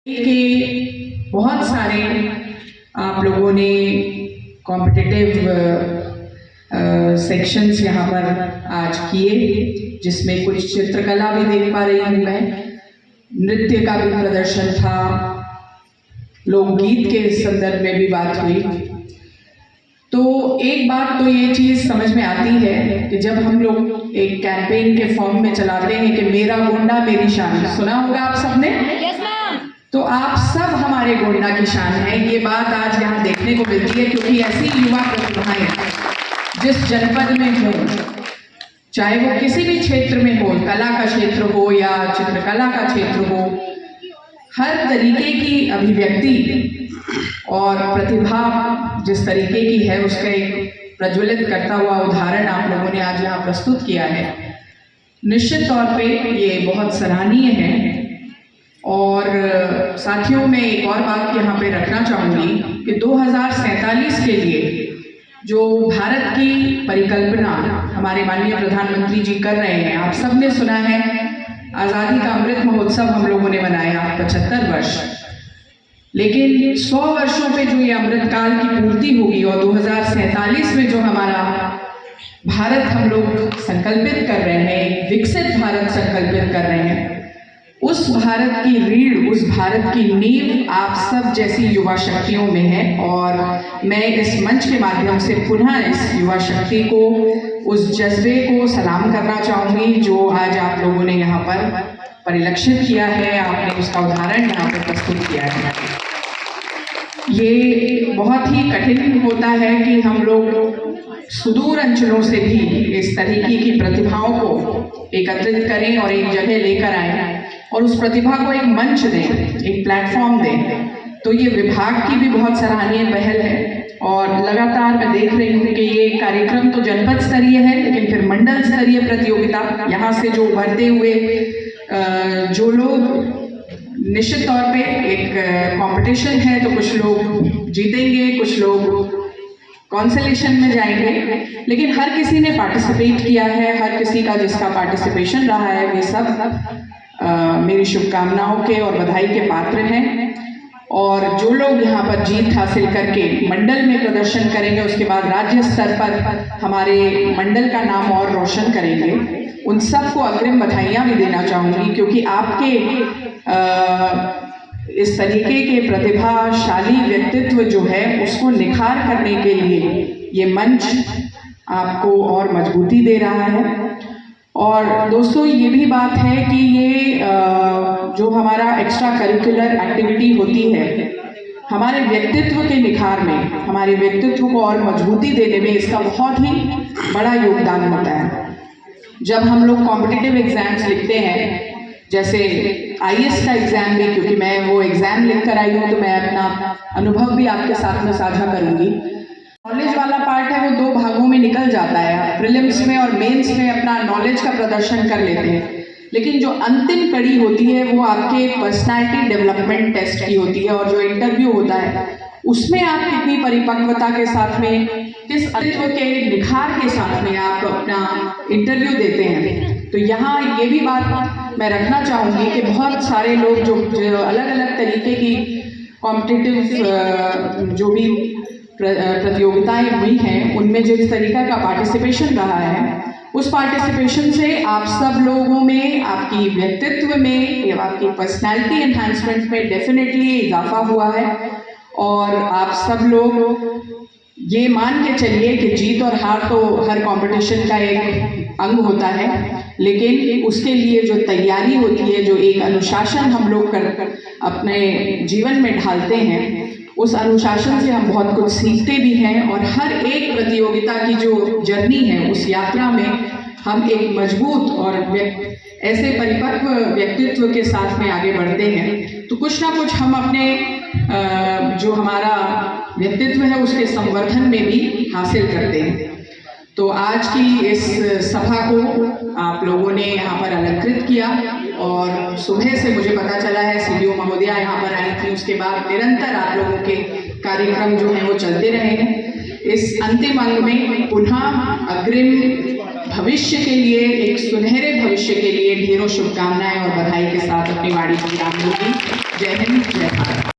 कि बहुत सारे आप लोगों ने कॉम्पिटिटिव सेक्शंस यहाँ पर आज किए, जिसमें कुछ चित्रकला भी देख पा रही हूँ मैं, नृत्य का भी प्रदर्शन था, लोकगीत के संदर्भ में भी बात हुई। तो एक बात तो ये चीज़ समझ में आती है कि जब हम लोग एक कैंपेन के फॉर्म में चलाते हैं कि मेरा गोंडा मेरी शान, सुना होगा आप सबने। तो आप सब हमारे गोंडा की शान है, ये बात आज यहाँ देखने को मिलती है, क्योंकि ऐसी युवा प्रतिभाएं जिस जनपद में हो, चाहे वो किसी भी क्षेत्र में हो, कला का क्षेत्र हो या चित्रकला का क्षेत्र हो, हर तरीके की अभिव्यक्ति और प्रतिभा जिस तरीके की है उसका एक प्रज्वलित करता हुआ उदाहरण आप लोगों ने आज यहाँ प्रस्तुत किया है। निश्चित तौर पे ये बहुत सराहनीय है। और साथियों, मैं एक और बात यहाँ पे रखना चाहूँगी कि 2047 के लिए जो भारत की परिकल्पना हमारे माननीय प्रधानमंत्री जी कर रहे हैं, आप सबने सुना है आज़ादी का अमृत महोत्सव हम लोगों ने मनाया 75 वर्ष, लेकिन 100 वर्षों पे जो ये अमृतकाल की पूर्ति होगी और 2047 में जो हमारा भारत हम लोग संकल्पित कर रहे हैं, विकसित भारत संकल्पित कर रहे हैं, उस भारत की रीढ़, उस भारत की नींव आप सब जैसी युवा शक्तियों में है। और मैं इस मंच के माध्यम से पुनः इस युवा शक्ति को, उस जज्बे को सलाम करना चाहूँगी जो आज आप लोगों ने यहाँ पर परिलक्षित किया है, आपने उसका उदाहरण यहाँ पर प्रस्तुत किया है। ये बहुत ही कठिन होता है कि हम लोग सुदूर अंचलों से भी इस तरीके की प्रतिभाओं को एकत्रित करें और एक जगह लेकर आएं और उस प्रतिभा को एक मंच दें, एक प्लेटफॉर्म दें। तो ये विभाग की भी बहुत सराहनीय पहल है और लगातार मैं देख रही हूँ कि ये कार्यक्रम तो जनपद स्तरीय है, लेकिन फिर मंडल स्तरीय प्रतियोगिता, यहाँ से जो उभरते हुए जो लोग, निश्चित तौर पे एक कंपटीशन है, तो कुछ लोग जीतेंगे, कुछ लोग कॉन्सलेशन में जाएंगे, लेकिन हर किसी ने पार्टिसिपेट किया है, हर किसी का जिसका पार्टिसिपेशन रहा है, वे सब मेरी शुभकामनाओं के और बधाई के पात्र हैं। और जो लोग यहाँ पर जीत हासिल करके मंडल में प्रदर्शन करेंगे, उसके बाद राज्य स्तर पर हमारे मंडल का नाम और रोशन करेंगे, उन सबको अग्रिम बधाइयाँ भी देना चाहूँगी, क्योंकि आपके इस तरीके के प्रतिभाशाली व्यक्तित्व जो है उसको निखार करने के लिए ये मंच आपको और मजबूती दे रहा है। और दोस्तों, ये भी बात है कि ये जो हमारा एक्स्ट्रा करिकुलर एक्टिविटी होती है, हमारे व्यक्तित्व के निखार में, हमारे व्यक्तित्व को और मजबूती देने में इसका बहुत ही बड़ा योगदान होता है। जब हम लोग कॉम्पिटिटिव एग्जाम्स लिखते हैं, जैसे IAS का एग्ज़ाम भी, क्योंकि मैं वो एग्ज़ाम लिख कर आई हूँ, तो मैं अपना अनुभव भी आपके साथ में साझा करूँगी। नॉलेज वाला पार्ट है वो 2 भागों में निकल जाता है, आप प्रीलिम्स में और मेंस में अपना नॉलेज का प्रदर्शन कर लेते हैं, लेकिन जो अंतिम कड़ी होती है वो आपके पर्सनालिटी डेवलपमेंट टेस्ट की होती है। और जो इंटरव्यू होता है उसमें आप कितनी परिपक्वता के साथ में, किस अस्तित्व के निखार के साथ में आप अपना इंटरव्यू देते हैं। तो यहाँ ये भी बात मैं रखना चाहूँगी कि बहुत सारे लोग जो अलग अलग तरीके की कॉम्पिटिटिव जो भी प्रतियोगिताएं हुई हैं, उनमें जिस तरीका का पार्टिसिपेशन रहा है, उस पार्टिसिपेशन से आप सब लोगों में, आपकी व्यक्तित्व में या आपकी पर्सनैलिटी एनहांसमेंट में डेफिनेटली इजाफा हुआ है। और आप सब लोग ये मान के चलिए कि जीत और हार तो हर कंपटीशन का एक अंग होता है, लेकिन उसके लिए जो तैयारी होती है, जो एक अनुशासन हम लोग कर अपने जीवन में ढालते हैं, उस अनुशासन से हम बहुत कुछ सीखते भी हैं। और हर एक प्रतियोगिता की जो जर्नी है, उस यात्रा में हम एक मजबूत और ऐसे परिपक्व व्यक्तित्व के साथ में आगे बढ़ते हैं। तो कुछ ना कुछ हम अपने जो हमारा व्यक्तित्व है उसके संवर्धन में भी हासिल करते हैं। तो आज की इस सभा को आप लोगों ने यहाँ पर अलंकृत किया, और सुबह से मुझे पता चला है CDO महोदया यहाँ पर आई थी, उसके बाद निरंतर आप लोगों के कार्यक्रम जो हैं वो चलते रहे हैं। इस अंतिम अंग में पुनः अग्रिम भविष्य के लिए, एक सुनहरे भविष्य के लिए ढेरों शुभकामनाएं और बधाई के साथ अपनी वाणी को विराम दूंगी। जय हिंद, जय भारत।